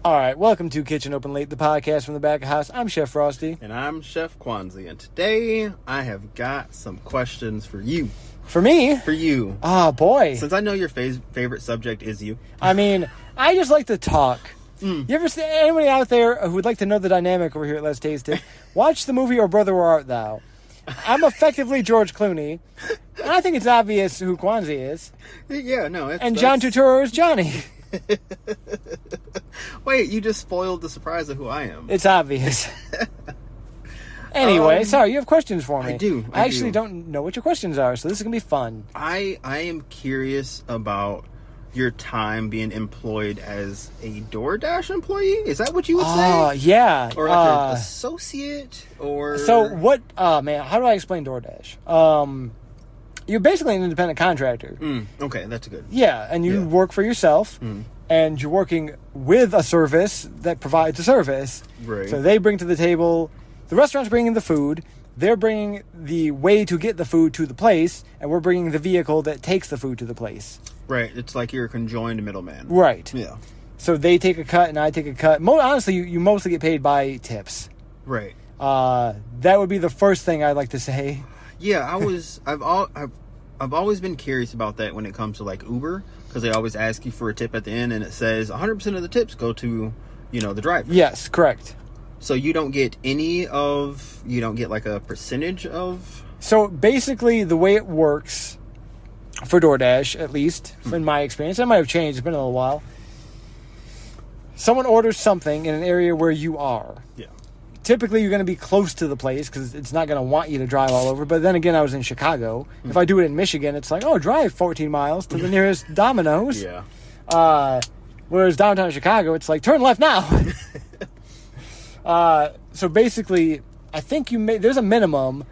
All right, welcome to Kitchen Open Late, the podcast from the back of house. I'm Chef Frosty. And I'm Chef Kwanzi. And today I have got some questions for you. For me? For you. Oh, boy. Since I know your favorite subject is you. I mean, I just like to talk. You ever see anybody out there who would like to know the dynamic over here at Let's Taste It? Watch the movie Or Brother, Where Art Thou? I'm effectively George Clooney. And I think it's obvious who Kwanzi is. Yeah, no. And John Turturro is Johnny. Wait, you just spoiled the surprise of who I am. It's obvious. Anyway, sorry, you have questions for me. I do. I actually don't know what your questions are, so this is going to be fun. I am curious about your time being employed as a DoorDash employee. Is that what you would say? Yeah. Or like an associate? Or So what, man, how do I explain DoorDash? You're basically an independent contractor. Okay, that's good. Yeah, and you work for yourself, and you're working with a service that provides a service. Right. So they bring to the table, the restaurant's bringing the food, they're bringing the way to get the food to the place, and we're bringing the vehicle that takes the food to the place. Right, it's like you're a conjoined middleman. Right. Yeah. So they take a cut and I take a cut. Honestly, you mostly get paid by tips. Right. That would be the first thing I'd like to say. Yeah, I've always been curious about that when it comes to like Uber, because they always ask you for a tip at the end, and it says 100% of the tips go to, the driver. Yes, correct. So you don't get like a percentage of. So basically, the way it works for DoorDash, at least in my experience, that might have changed. It's been a little while. Someone orders something in an area where you are. Yeah. Typically, you're going to be close to the place because it's not going to want you to drive all over. But then again, I was in Chicago. If I do it in Michigan, it's like, drive 14 miles to the nearest Domino's. Yeah. Whereas downtown Chicago, it's like, turn left now. So basically, I think there's a minimum,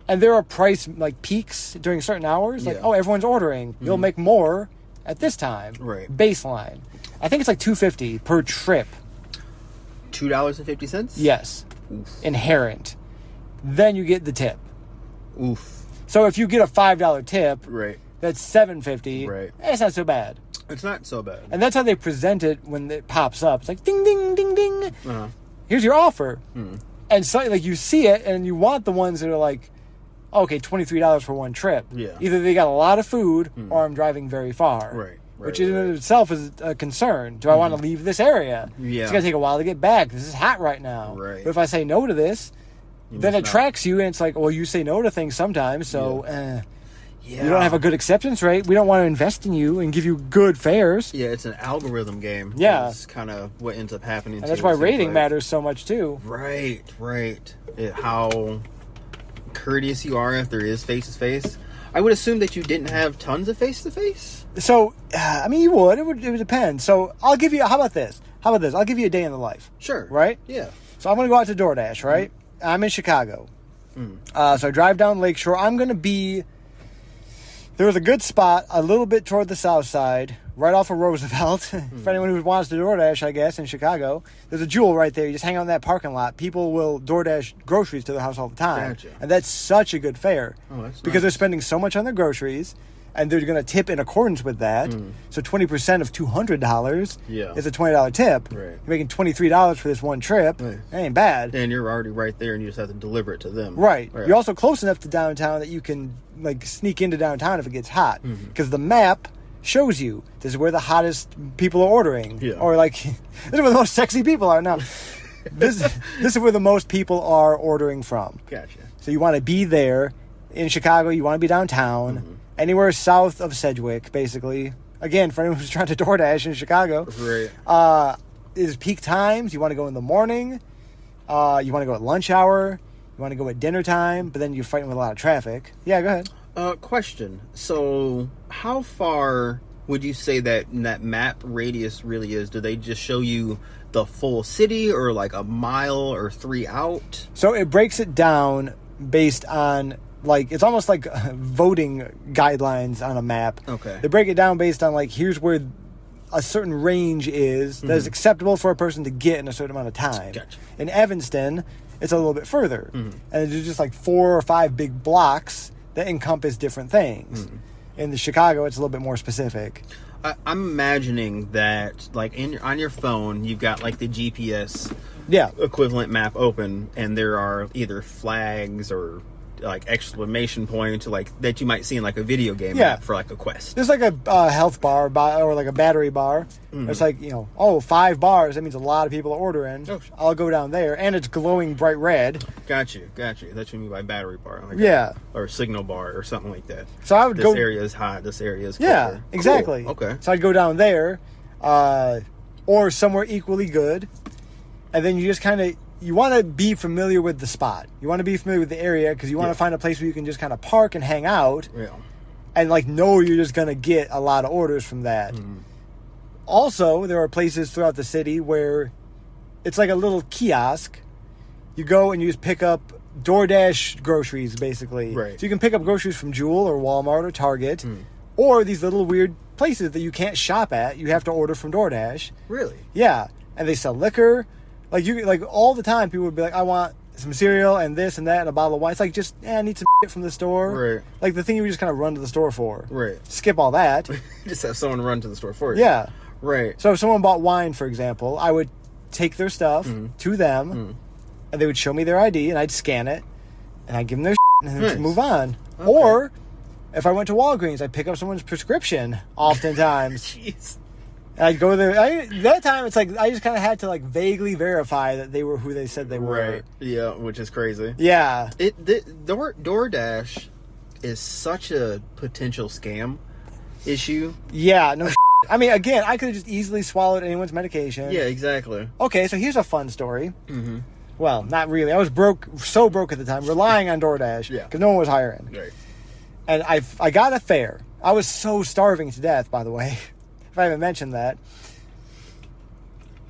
and there are price like peaks during certain hours. Like, everyone's ordering. You'll make more at this time. Right. Baseline. I think it's like $2.50 per trip. $2.50? Yes. Oof. Inherent. Then you get the tip. Oof. So if you get a $5 tip, right, that's $7.50. Right. It's not so bad. It's not so bad. And that's how they present it when it pops up. It's like ding, ding, ding, ding. Uh-huh. Here's your offer. And so like you see it, and you want the ones that are like, okay, $23 for one trip. Yeah. Either they got a lot of food, or I'm driving very far. Right. Which in itself is a concern. Do I want to leave this area? Yeah. It's going to take a while to get back. This is hot right now. Right. But if I say no to this, then it tracks you, and it's like, well, you say no to things sometimes, so you don't have a good acceptance rate. We don't want to invest in you and give you good fares. Yeah, it's an algorithm game. Yeah. That's kind of what ends up happening. And that's why rating matters so much, too. Right. How courteous you are if there is face-to-face. I would assume that you didn't have tons of face-to-face. So, I mean, you would. It would depend. So, I'll give you... How about this? I'll give you a day in the life. Sure. Right? Yeah. So, I'm going to go out to DoorDash, right? I'm in Chicago. So, I drive down Lakeshore. I'm going to be... There was a good spot a little bit toward the south side, right off of Roosevelt. For anyone who wants to DoorDash, I guess, in Chicago. There's a Jewel right there. You just hang out in that parking lot. People will DoorDash groceries to their house all the time. Gotcha. And that's such a good fare. Oh, that's because nice. They're spending so much on their groceries, and they're going to tip in accordance with that. So 20% of $200 is a $20 tip. Right. You're making $23 for this one trip. Nice. That ain't bad. And you're already right there, and you just have to deliver it to them. Right. You're also close enough to downtown that you can like sneak into downtown if it gets hot. Because the map shows you this is where the hottest people are ordering. Yeah. Or like, this is where the most sexy people are. Now, this is where the most people are ordering from. Gotcha. So you want to be there. In Chicago, you want to be downtown. Anywhere south of Sedgwick, basically. Again, for anyone who's trying to DoorDash in Chicago. Right. Is peak times. You want to go in the morning. You want to go at lunch hour. You want to go at dinner time, but then you're fighting with a lot of traffic. Yeah, go ahead. Question. So, how far would you say that map radius really is? Do they just show you the full city, or like a mile or 3 out? So it breaks it down based on, like, it's almost like voting guidelines on a map. Okay. They break it down based on, like, here's where a certain range is that is acceptable for a person to get in a certain amount of time. Gotcha. In Evanston, it's a little bit further. And there's just like 4 or 5 big blocks that encompass different things. In the Chicago, it's a little bit more specific. I'm imagining that, like, on your phone, you've got, like, the GPS Yeah. equivalent map open, and there are either flags or, like, exclamation points, like, that you might see in, like, a video game Yeah. map for, like, a quest. There's like a health bar or like a battery bar. It's like, 5 bars. That means a lot of people are ordering. Oh. I'll go down there, and it's glowing bright red. Got you. That's what you mean by battery bar. Like Yeah. or signal bar or something like that. So I would This go. area is hot. This area is Yeah, colder. exactly. Cool. Okay. So I'd go down there, or somewhere equally good, and then you just kind of you want to be familiar with the spot. You want to be familiar with the area because you want to find a place where you can just kind of park and hang out, Yeah. and like know you're just gonna get a lot of orders from that. Also, there are places throughout the city where it's like a little kiosk. You go and you just pick up DoorDash groceries, basically. Right. So you can pick up groceries from Jewel or Walmart or Target, or these little weird places that you can't shop at. You have to order from DoorDash. Really? Yeah, and they sell liquor. Like all the time, people would be like, "I want some cereal and this and that and a bottle of wine." It's like I need some shit from the store. Right. Like the thing you would just kind of run to the store for. Right. Skip all that. Just have someone run to the store for you. Yeah. Right. So if someone bought wine, for example, I would take their stuff to them, and they would show me their ID, and I'd scan it, and I'd give them their shit, and then Nice. move on. Okay. Or if I went to Walgreens, I'd pick up someone's prescription oftentimes. Jeez. And I'd go there. That time, it's like I just kind of had to like vaguely verify that they were who they said they were. Right. Yeah, which is crazy. Yeah. DoorDash is such a potential scam issue. Yeah. No. I mean, again, I could have just easily swallowed anyone's medication. Yeah, exactly. Okay, so here's a fun story. Mm-hmm. Well, not really. I was so broke at the time, relying on DoorDash because no one was hiring. Right. And I got a fare. I was so starving to death, by the way, if I haven't mentioned that.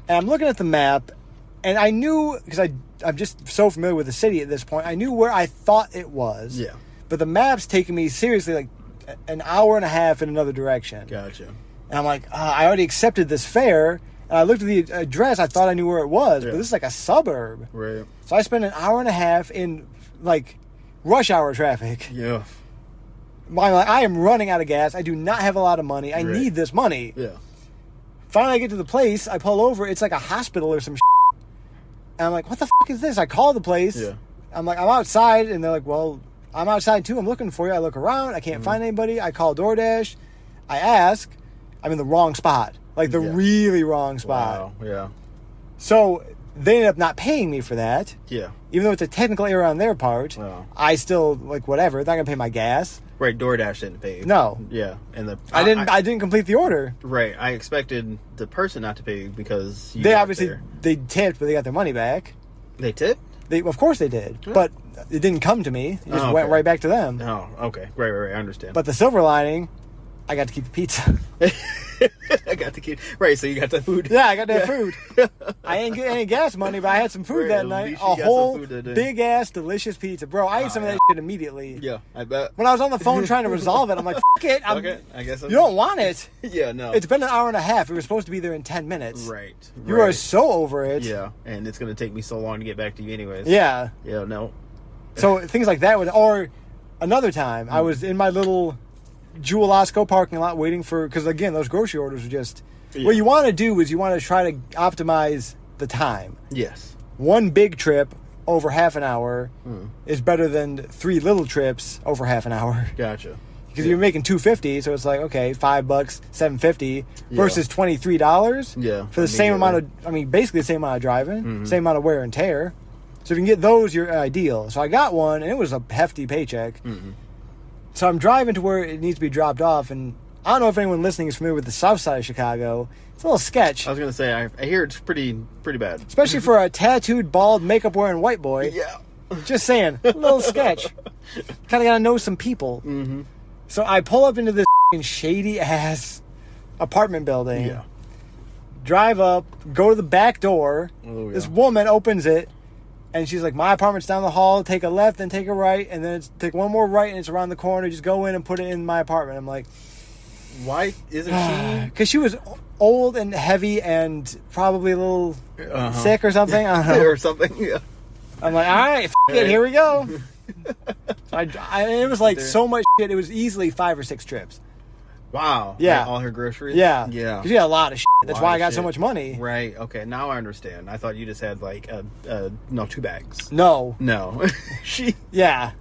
And I'm looking at the map, and I knew, because I'm just so familiar with the city at this point, I knew where I thought it was. Yeah. But the map's taking me seriously like an hour and a half in another direction. Gotcha. And I'm like, I already accepted this fare. And I looked at the address. I thought I knew where it was, but Yeah. this is like a suburb. Right. So I spent an hour and a half in like rush hour traffic. Yeah. I'm like, I am running out of gas. I do not have a lot of money. I Right. need this money. Yeah. Finally, I get to the place. I pull over. It's like a hospital or some shit. And I'm like, what the fuck is this? I call the place. Yeah. I'm like, I'm outside. And they're like, well, I'm outside too. I'm looking for you. I look around. I can't find anybody. I call DoorDash. I ask. I'm in the wrong spot. Like the really wrong spot. Wow. Yeah. So they ended up not paying me for that. Yeah. Even though it's a technical error on their part. Wow. I still, like, whatever. They're not going to pay my gas. Right. DoorDash didn't pay you. No. Yeah. And I didn't complete the order. Right. I expected the person not to pay you because you They weren't obviously there. they tipped, but they got their money back. They tipped? Of course they did, but it didn't come to me. It just went okay. right back to them. Oh, okay. Right. I understand. But the silver lining, I got to keep the pizza. I got the kid. Right. So you got the food. Yeah, I got that food. I ain't get any gas money, but I had some food Right, that at night. least you A got some whole food that day. big ass delicious pizza, bro. I ate some of that shit immediately. Yeah. I bet. When I was on the phone trying to resolve it, I'm like, "Fuck it, Okay. I guess. you don't want it." Yeah. No. It's been an hour and a half. We were supposed to be there in 10 minutes. right. You are so over it. Yeah. And it's gonna take me so long to get back to you, anyways. Yeah. Yeah. No. So things like that would, or another time I was in my little Jewel Osco parking lot waiting for, because again, those grocery orders are just, what you want to do is you want to try to optimize the time. Yes. One big trip over half an hour is better than 3 little trips over half an hour. Gotcha. Because you're making $2.50, so it's like, okay, $5, $7.50 versus $23 Yeah. for the same amount of, basically the same amount of driving, same amount of wear and tear. So if you can get those, you're ideal. So I got one, and it was a hefty paycheck. So I'm driving to where it needs to be dropped off, and I don't know if anyone listening is familiar with the south side of Chicago. It's a little sketch, I was gonna say I hear it's pretty bad. especially for a tattooed, bald, makeup-wearing white boy. Yeah. Just saying, a little sketch. Kind of got to know some people. So I pull up into this shady-ass apartment building. Yeah. Drive up, go to the back door. Oh, yeah. This woman opens it, and she's like, my apartment's down the hall. Take a left, then take a right, and then take one more right, and it's around the corner. Just go in and put it in my apartment. I'm like, Why isn't she? because she was old and heavy and probably a little sick or something. I don't know. or something? Yeah. I'm like, all right, it, here we go. So it was like so much shit. It was easily 5 or 6 trips. Wow. Yeah. Like all her groceries? Yeah. Yeah. Because she had a lot of shit. That's why I got so shit. much money. Right. Okay. Now I understand. I thought you just had like 2 bags. No. No. She Yeah.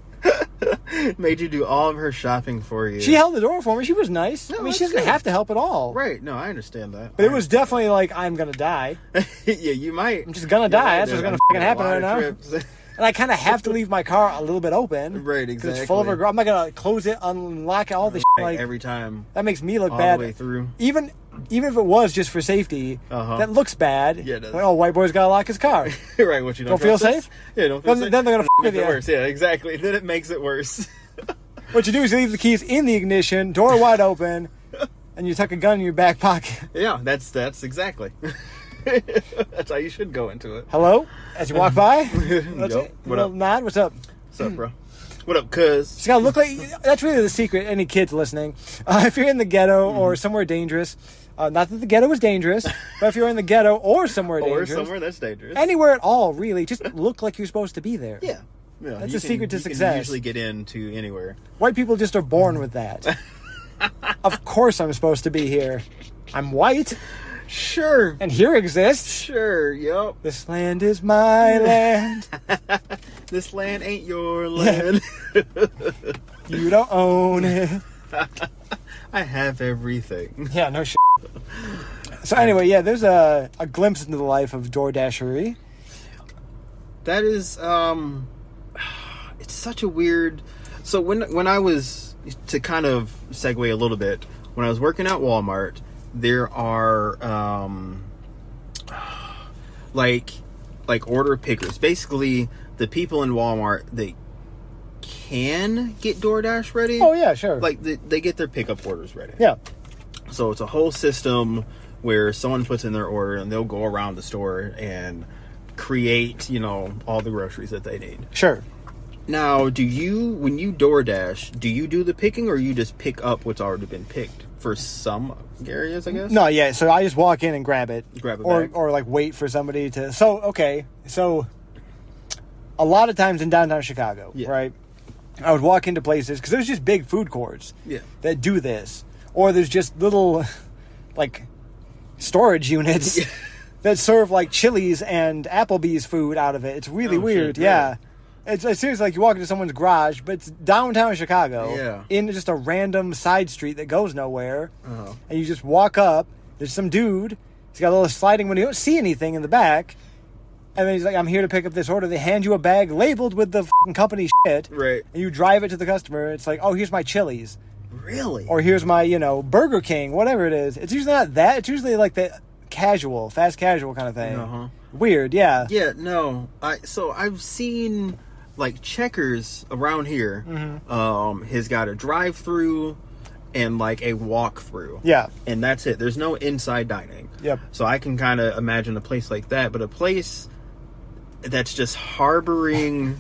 made you do all of her shopping for you. She held the door for me. She was nice. No, I mean, that's she doesn't good. have to help at all. Right. No, I understand that. But it was definitely like, I'm going to die. Yeah, you might. I'm just going to die. That's what's going to fucking happen right now. Trips. And I kind of have to leave my car a little bit open. Right, 'cause exactly. It's full of her. I'm not going to close it, unlock it, all the shit. Right, Like, every time. that makes me look All bad. the way through. Even if it was just for safety, that looks bad. Yeah, it does. Like, oh, white boy's got to lock his car. Right, what you Don't feel trust us? safe? Yeah, don't feel Then safe. they're going to f*** with Makes it you. worse. Yeah, exactly. Then it makes it worse. What you do is you leave the keys in the ignition, door wide open, and you tuck a gun in your back pocket. Yeah, that's exactly. That's how you should go into it. Hello? As you walk by? That's Yo, it. what Little up? nod. What's up? What's up, bro? What up, cuz? It's got to look like... That's really the secret, any kids listening. If you're in the ghetto or somewhere dangerous, not that the ghetto is dangerous, but if you're in the ghetto or somewhere dangerous... Or somewhere that's dangerous. Anywhere at all, really. Just look like you're supposed to be there. Yeah. Yeah, That's you the secret to you success. Can usually get into anywhere. White people just are born with that. Of course I'm supposed to be here. I'm white, Sure. and here exists. Sure, yep. This land is my land. This land ain't your land. You don't own it. I have everything. Yeah, no shit. So anyway, yeah, there's a glimpse into the life of DoorDashery. That is, it's such a weird. So when I was, to kind of segue a little bit, when I was working at Walmart, there are like order pickers. Basically, the people in Walmart, they can get DoorDash ready. Oh yeah, sure. Like they get their pickup orders ready. Yeah. So it's a whole system where someone puts in their order and they'll go around the store and create, all the groceries that they need. Sure. Now, when you DoorDash, do you do the picking or you just pick up what's already been picked for some areas, I guess? No, yeah, so I just walk in and grab it. Grab it or back. or like wait for somebody to. So a lot of times in downtown Chicago, Yeah. right? I would walk into places because there's just big food courts Yeah. that do this, or there's just little like storage units Yeah. that serve like Chili's and Applebee's food out of it. It's really Oh, weird. shit, Yeah. It's seriously like you walk into someone's garage, but it's downtown Chicago, Yeah. in just a random side street that goes nowhere, Uh-huh. and you just walk up. There's some dude. He's got a little sliding window. You don't see anything in the back, and then he's like, "I'm here to pick up this order." They hand you a bag labeled with the fucking company shit, Right. and you drive it to the customer. It's like, "Oh, here's my Chili's," Really? or "Here's my Burger King," whatever it is. It's usually not that. It's usually like the casual, fast casual kind of thing. Uh-huh. Weird, yeah. Yeah, no. I've seen like Checkers around here. Mm-hmm. Has got a drive-through and like a walk-through. Yeah. And that's it. There's no inside dining. Yep. So I can kind of imagine a place like that, but a place that's just harboring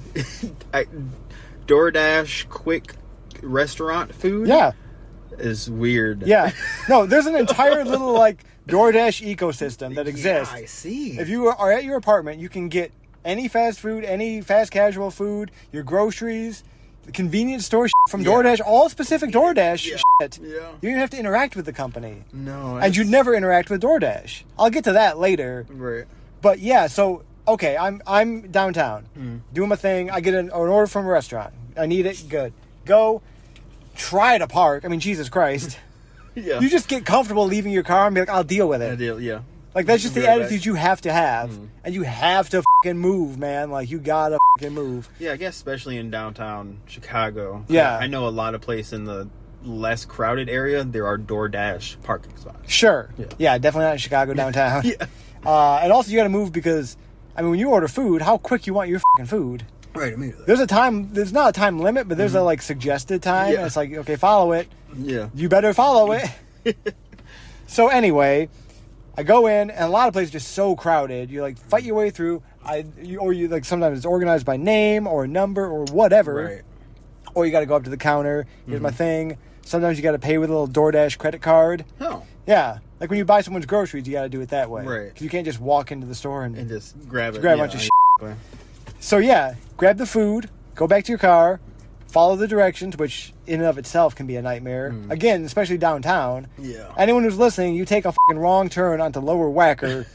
DoorDash quick restaurant food Yeah. is weird. Yeah. No, there's an entire little like DoorDash ecosystem that exists. Yeah, I see. If you are at your apartment, you can get any fast food, any fast casual food, your groceries, the convenience store from DoorDash, all specific DoorDash shit. Yeah. You don't even have to interact with the company. No. And you'd never interact with DoorDash. I'll get to that later. Right. But yeah, so okay, I'm downtown doing my thing. I get an order from a restaurant. I need it. Good. Go. Try to park. I mean, Jesus Christ. Yeah. You just get comfortable leaving your car and be like, I'll deal with it. Yeah. Like, that's just Be the right attitude back. you have to have. And you have to fucking move, man. Like, you gotta fucking move. Yeah, I guess especially in downtown Chicago. Yeah. I know a lot of places in the less crowded area, there are DoorDash parking spots. Sure. Yeah. Yeah, definitely not in Chicago downtown. Yeah. And also, you gotta move because, I mean, when you order food, how quick you want your fucking food. Right, immediately. There's not a time limit, but there's a, like, suggested time. Yeah. And it's like, okay, follow it. Yeah. You better follow it. So anyway, I go in, and a lot of places are just so crowded. You like fight your way through. You like sometimes it's organized by name or number or whatever. Right. Or you got to go up to the counter. Here's my thing. Sometimes you got to pay with a little DoorDash credit card. Oh. Yeah, like when you buy someone's groceries, you got to do it that way. Right. Because you can't just walk into the store and. And just grab it. grab a bunch of shit. shit. So yeah, grab the food, go back to your car, follow the directions, which in and of itself can be a nightmare. Again, especially downtown. Yeah. Anyone who's listening, you take a fucking wrong turn onto Lower Wacker.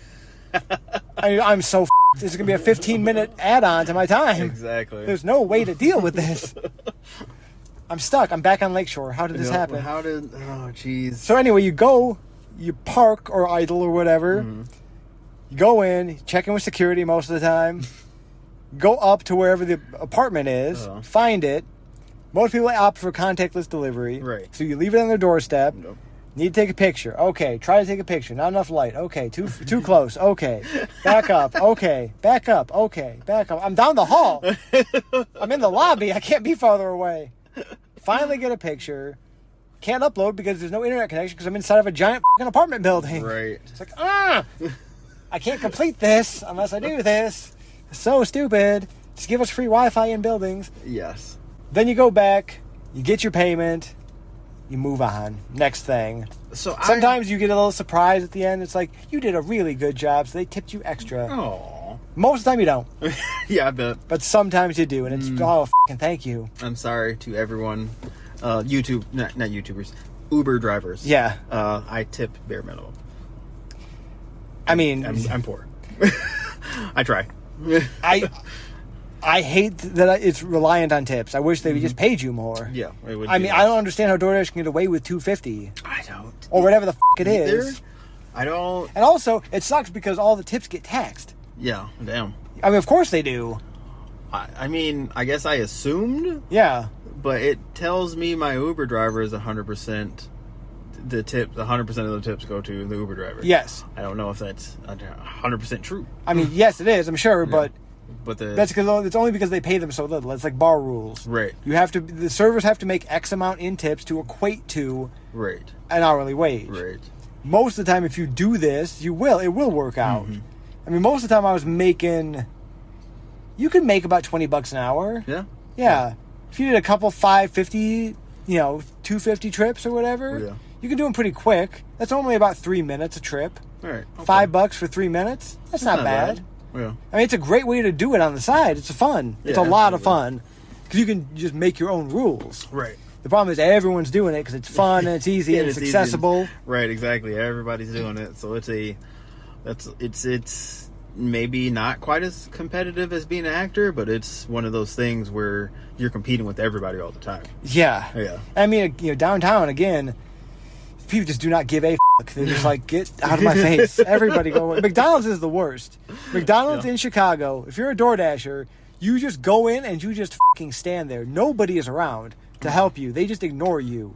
I'm so f***ed. This is going to be a 15-minute add-on to my time. Exactly. There's no way to deal with this. I'm stuck. I'm back on Lakeshore. How did this happen? Oh, jeez. So anyway, you park or idle or whatever. You go in, check in with security most of the time. Go up to wherever the apartment is, find it. Most people opt for contactless delivery. Right. So you leave it on their doorstep. Nope. Need to take a picture. Okay. Try to take a picture. Not enough light. Okay. Too close. Okay. Back up. Okay. Back up. Okay. Back up. I'm down the hall. I'm in the lobby. I can't be farther away. Finally get a picture. Can't upload because there's no internet connection because I'm inside of a giant fucking apartment building. Right. It's like, I can't complete this unless I do this. It's so stupid. Just give us free Wi-Fi in buildings. Yes. Then you go back. You get your payment. You move on. Next thing. So sometimes you get a little surprise at the end. It's like, you did a really good job, so they tipped you extra. Oh. Most of the time you don't. Yeah, I bet. But sometimes you do, and it's, fucking thank you. I'm sorry to everyone. Not YouTubers. Uber drivers. Yeah. I tip bare minimum. I mean... I'm poor. I try. I hate that it's reliant on tips. I wish they just paid you more. Yeah, it would. I mean, I don't understand how DoorDash can get away with $2.50. I don't. Or whatever the fuck it is. I don't. And also, it sucks because all the tips get taxed. Yeah, damn. I mean, of course they do. I mean, I guess I assumed. Yeah. But it tells me my Uber driver is 100%. The 100% of the tips go to the Uber driver. Yes. I don't know if that's 100% true. I mean, yes, it is. I'm sure, but that's because it's only because they pay them so little. It's like bar rules. Right. The servers have to make X amount in tips to equate to an hourly wage. Right. Most of the time, if you do this, it will work out. I mean, most of the time you can make about $20 an hour. Yeah. Yeah. If you did a couple 550, 250 trips or whatever, you can do them pretty quick. That's only about 3 minutes a trip. All right. Okay. $5 for 3 minutes. That's not bad. Yeah. I mean, it's a great way to do it on the side. It's fun. It's a lot of fun because you can just make your own rules. Right. The problem is everyone's doing it because it's fun and it's easy and it's accessible. Right. Exactly. Everybody's doing it, so it's maybe not quite as competitive as being an actor, but it's one of those things where you're competing with everybody all the time. Yeah. Yeah. I mean, downtown again, people just do not give a fuck. They're just like, get out of my face. Everybody go away. McDonald's is the worst. McDonald's in Chicago, if you're a DoorDasher, you just go in and you just fucking stand there. Nobody is around to help you. They just ignore you.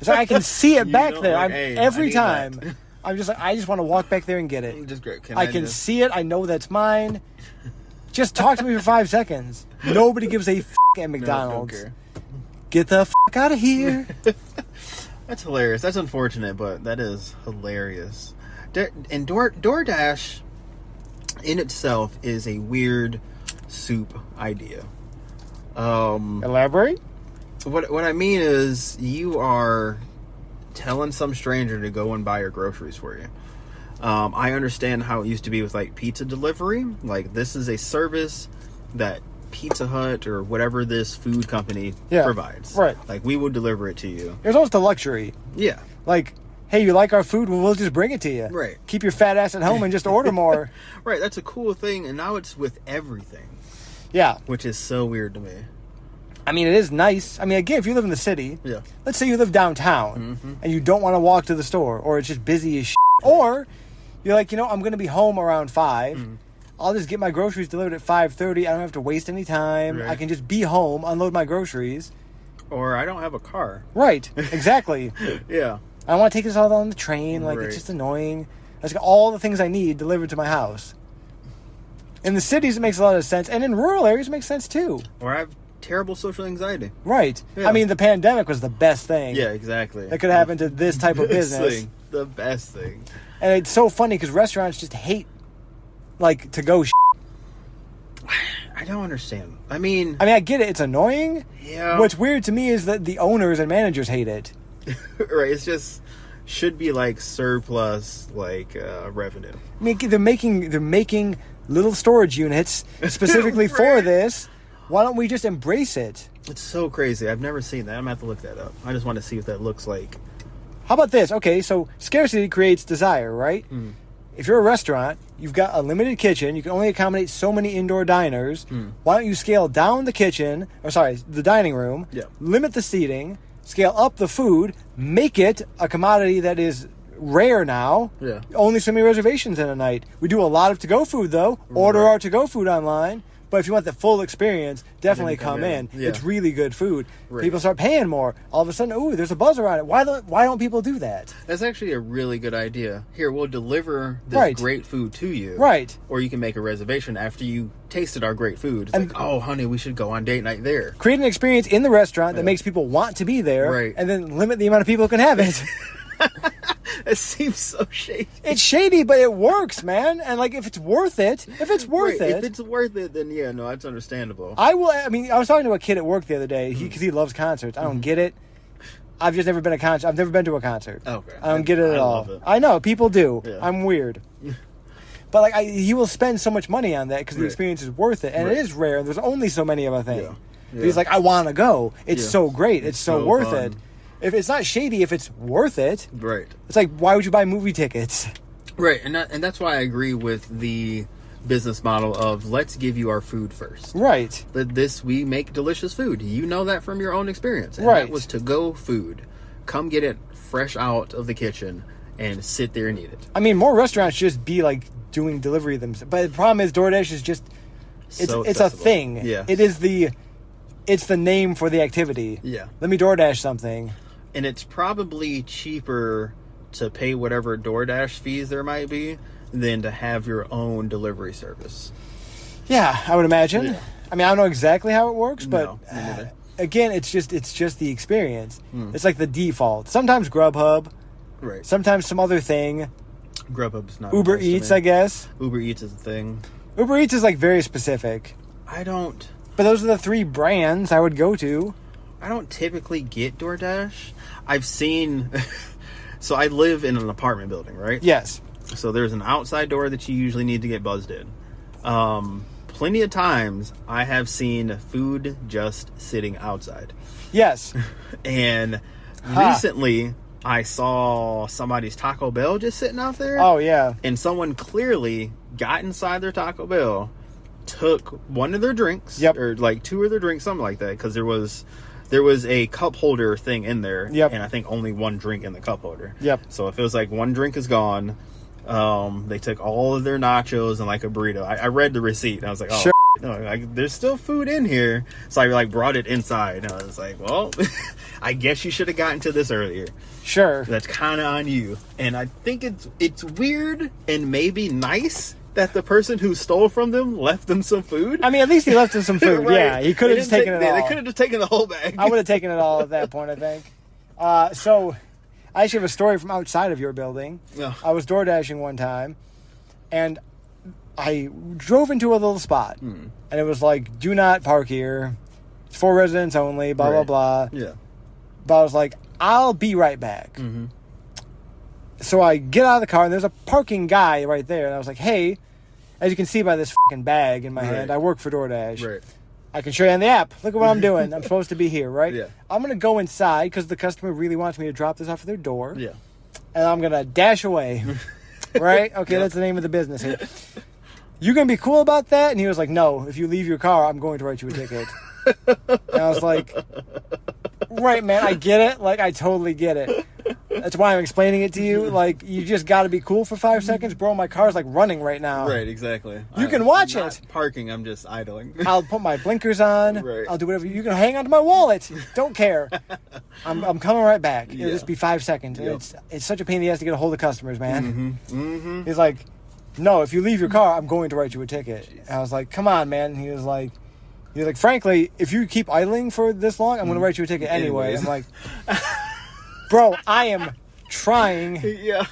So I can see it back there. Every time. I'm just like, I just want to walk back there and get it. Just great. I can see it. I know that's mine. Just talk to me for 5 seconds. Nobody gives a fuck at McDonald's. No, don't care. Get the fuck out of here. That's hilarious. That's unfortunate, but that is hilarious. And DoorDash in itself is a weird soup idea. Elaborate? What I mean is you are telling some stranger to go and buy your groceries for you. I understand how it used to be with like pizza delivery. Like, this is a service that Pizza Hut or whatever this food company provides. Right. Like, we will deliver it to you. There's almost a luxury. Yeah. Like, hey, you like our food? Well, we'll just bring it to you. Right. Keep your fat ass at home and just order more. Right. That's a cool thing. And now it's with everything. Yeah. Which is so weird to me. I mean, it is nice. I mean, again, if you live in the city, let's say you live downtown and you don't want to walk to the store, or it's just busy as shit, or you're like, I'm going to be home around 5. I'll just get my groceries delivered at 5:30. I don't have to waste any time. Right. I can just be home, unload my groceries. Or I don't have a car. Right. Exactly. Yeah. I don't want to take this all on the train. Like, it's just annoying. I just got all the things I need delivered to my house. In the cities, it makes a lot of sense. And in rural areas, it makes sense, too. Or I have terrible social anxiety. Right. Yeah. I mean, the pandemic was the best thing. Yeah, exactly. That could happen to this type of business. The best thing. And it's so funny because restaurants just hate, like, to-go shit. I don't understand. I mean, I get it. It's annoying. Yeah. What's weird to me is that the owners and managers hate it. Right. It's just should be like surplus, like revenue. I mean, they're making little storage units specifically for this. Why don't we just embrace it? It's so crazy. I've never seen that. I'm going to have to look that up. I just want to see what that looks like. How about this? Okay, so scarcity creates desire, right? If you're a restaurant, you've got a limited kitchen. You can only accommodate so many indoor diners. Why don't you scale down the kitchen, the dining room, limit the seating, scale up the food, make it a commodity that is rare now. Yeah. Only so many reservations in a night. We do a lot of to-go food, though. Order our to-go food online. But if you want the full experience, definitely come in. Yeah. It's really good food. Right. People start paying more. All of a sudden, ooh, there's a buzz around it. Why don't people do that? That's actually a really good idea. Here, we'll deliver this great food to you. Right. Or you can make a reservation after you tasted our great food. It's like, oh, honey, we should go on date night there. Create an experience in the restaurant that makes people want to be there. Right. And then limit the amount of people who can have it. It seems so shady. It's shady, but it works, man. And like, if it's worth it, If it's worth it, then yeah, no, that's understandable. I was talking to a kid at work the other day because he loves concerts. I don't get it. I've just never been I've never been to a concert. Okay. I don't get it at all. Love it. I know people do. Yeah. I'm weird. But like, he will spend so much money on that because the experience is worth it, and it is rare. There's only so many of a thing. Yeah. But he's like, I want to go. It's so great. It's so worth fun. it. If it's not shady, if it's worth it, Right. it's like, why would you buy movie tickets? Right, and that's why I agree with the business model of let's give you our food first. Right. But we make delicious food. You know that from your own experience. And Right. that was to-go food. Come get it fresh out of the kitchen and sit there and eat it. I mean, more restaurants just be like doing delivery themselves. But the problem is DoorDash is just, it's a accessible. thing. Yeah. It's the name for the activity. Yeah. Let me DoorDash something. And it's probably cheaper to pay whatever DoorDash fees there might be than to have your own delivery service. Yeah, I would imagine. Yeah. I mean, I don't know exactly how it works, but No, me neither. again, it's just the experience. It's like the default. Sometimes Grubhub, Right. sometimes some other thing. Grubhub's not Uber close to Eats, me. I guess. Uber Eats is a thing. Uber Eats is like very specific. But those are the 3 brands I would go to. I don't typically get DoorDash. I've seen... So I live in an apartment building, right? Yes. So there's an outside door that you usually need to get buzzed in. Plenty of times I have seen food just sitting outside. Yes. And recently I saw somebody's Taco Bell just sitting out there. Oh, yeah. And someone clearly got inside their Taco Bell, took one of their drinks, or like 2 of their drinks, something like that, because there was a cup holder thing in there, and I think only 1 drink in the cup holder. So if it was like 1 drink is gone, they took all of their nachos and like a burrito. I read the receipt and I was like, oh, sure. No, like, there's still food in here. So I like brought it inside and I was like, well, I guess you should have gotten to this earlier. Sure. That's kind of on you. And I think it's weird and maybe nice that the person who stole from them left them some food. I mean, at least he left them some food. Right. Yeah, he could have just taken it all. They could have just taken the whole bag. I would have taken it all at that point, I think. So, I actually have a story from outside of your building. Yeah. I was door dashing one time, and I drove into a little spot, and it was like, do not park here. It's for residents only, blah, blah, blah. Yeah. But I was like, I'll be right back. So I get out of the car, and there's a parking guy right there, and I was like, hey, as you can see by this fucking bag in my hand, I work for DoorDash. Right. I can show you on the app. Look at what I'm doing. I'm supposed to be here, right? Yeah. I'm going to go inside because the customer really wants me to drop this off at their door. Yeah. And I'm going to dash away. Right? Okay, that's the name of the business here. You going to be cool about that? And he was like, no, if you leave your car, I'm going to write you a ticket. And I was like, right, man, I get it. Like, I totally get it. That's why I'm explaining it to you. Like, you just got to be cool for 5 seconds. Bro, my car's like running right now. Right, exactly. You can watch I'm not it. Parking, I'm just idling. I'll put my blinkers on. Right. I'll do whatever. You can hang on to my wallet. Don't care. I'm coming right back. It'll just be 5 seconds. And it's such a pain in the ass to get a hold of customers, man. He's like, no, if you leave your car, I'm going to write you a ticket. And I was like, come on, man. And he was like, frankly, if you keep idling for this long, I'm going to write you a ticket anyway. I'm like, bro, I am trying to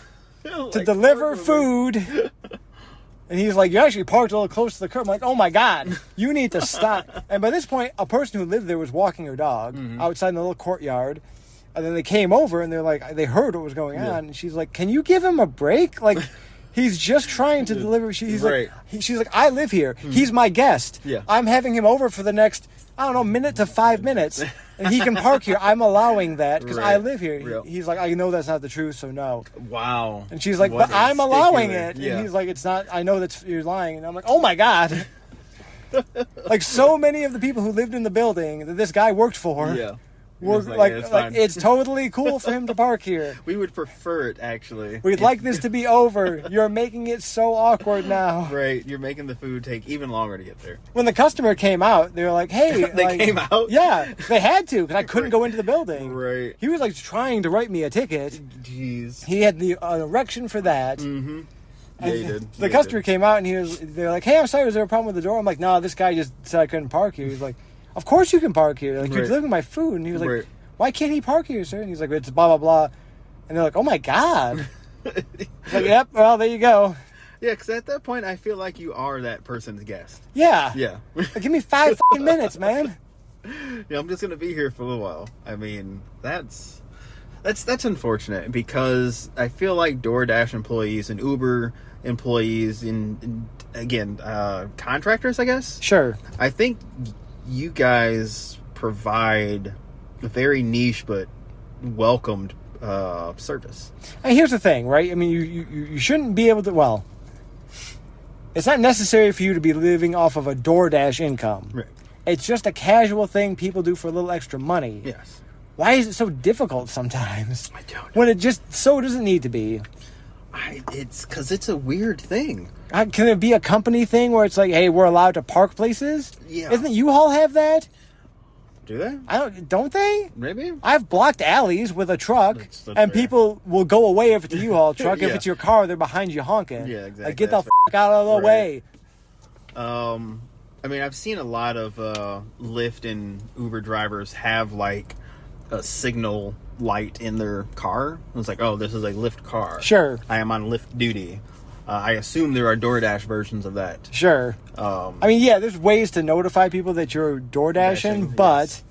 deliver food. And he's like, you actually parked a little close to the curb. I'm like, oh my God, you need to stop. And by this point, a person who lived there was walking her dog outside in the little courtyard. And then they came over and they're like, they heard what was going on. And she's like, can you give him a break? Like, He's just trying to deliver. She's Right. like, she's like, I live here. He's my guest. Yeah. I'm having him over for the next, I don't know, minute to 5 minutes, and he can park here. I'm allowing that because I Right. live here. Yep. He's like, I know that's not the truth, so no. Wow. And she's like, What but a I'm allowing stickler. it. Yeah. And he's like, it's not. I know that you're lying. And I'm like, oh my god. Like so many of the people who lived in the building that this guy worked for. Yeah. We're It's like, it's like fine. it's totally cool for him to park here. We would prefer it, actually. We'd like this to be over. You're making it so awkward now. Right, you're making the food take even longer to get there. When the customer came out, they were like, hey. They like, came out? Yeah, they had to because I couldn't Right. go into the building. Right. He was like trying to write me a ticket. Jeez. He had the erection for that. Mm-hmm. Yeah, And he did. the customer came out and they're like, hey, I'm sorry, was there a problem with the door? I'm like, no, this guy just said I couldn't park here. He's like, of course you can park here. Like, you're Right. delivering my food. And he was like, Right. why can't he park here, sir? And he's like, it's blah, blah, blah. And they're like, oh my God. He's like, yep, well, there you go. Yeah, because at that point, I feel like you are that person's guest. Yeah. Yeah. Like, give me 5 fucking minutes, man. Yeah, I'm just gonna be here for a little while. I mean, that's unfortunate because I feel like DoorDash employees and Uber employees and again contractors, I guess. Sure. I think you guys provide a very niche but welcomed service. And here's the thing, right? I mean, you shouldn't be able to, well, it's not necessary for you to be living off of a DoorDash income. Right. It's just a casual thing people do for a little extra money. Yes. Why is it so difficult sometimes? I don't know. When it just so doesn't need to be. It's because it's a weird thing. Can it be a company thing where it's like, hey, we're allowed to park places? Yeah. Isn't U-Haul have that? Do they? Don't they? Maybe. I've blocked alleys with a truck, That's and fair. people will go away if it's a U-Haul truck. If Yeah. it's your car, they're behind you honking. Yeah, exactly. Like, get the That's fuck out of the Right. way. I mean, I've seen a lot of Lyft and Uber drivers have like a signal light in their car. It's like, oh, this is a Lyft car. Sure. I am on Lyft duty. I assume there are DoorDash versions of that. Sure. I mean, yeah, there's ways to notify people that you're DoorDashing, Dashing, but yes.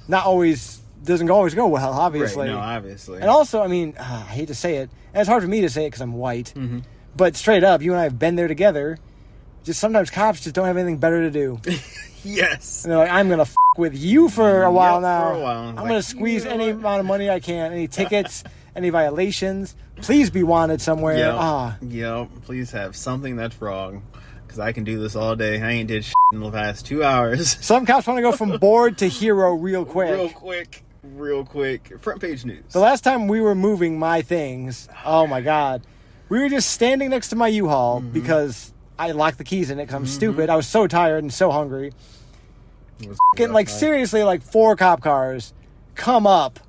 not always, doesn't always go well, obviously. Right, no, obviously. And also, I mean, I hate to say it, and it's hard for me to say it because I'm white, Mm-hmm. but straight up, you and I have been there together. Just sometimes cops just don't have anything better to do. Yes. And they're like, I'm going to f*** with you for a while Yep, now. for a while. I'm Like, going to squeeze you know any what? amount of money I can, any tickets, any violations. Please be wanted somewhere. Yep. Yep. Please have something that's wrong. Because I can do this all day. I ain't did shit in the past 2 hours. Some cops want to go from bored to hero real quick. Real quick. Front page news. The last time we were moving my things, oh my God. We were just standing next to my U-Haul Mm-hmm. because I locked the keys in it because I'm stupid. I was so tired and so hungry. It was Getting, rough like, night. seriously, like 4 cop cars come up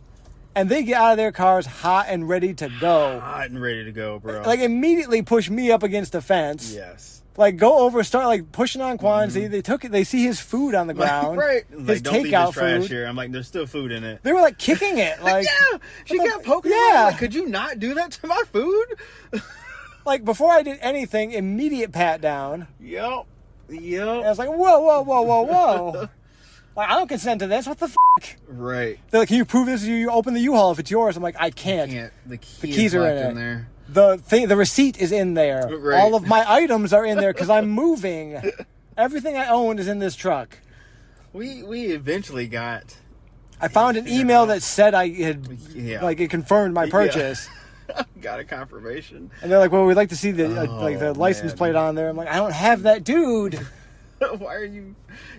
and they get out of their cars hot and ready to go. Hot and ready to go, bro. Like, immediately push me up against the fence. Yes. Like, go over, start, like, pushing on Quan. They took it. They see his food on the ground. Right. His Like, don't leave takeout this trash food. here. I'm like, there's still food in it. They were, like, kicking it. Like, yeah. She I'm kept like, poking yeah. around. Like, could you not do that to my food? like, before I did anything, immediate pat down. Yep. And I was like, whoa. Like, I don't consent to this. What the f***? Right. They're like, can you prove this? You open the U-Haul if it's yours. I'm like, I can't. The keys keys are are in in it. there. The receipt is in there. Right. All of my items are in there because I'm moving. Everything I own is in this truck. We eventually got. I found an email that said I had, Yeah. like, it confirmed my purchase. Got a confirmation. And they're like, well, we'd like to see the like the Oh, license man. plate on there. I'm like, I don't have that, dude. Why are you?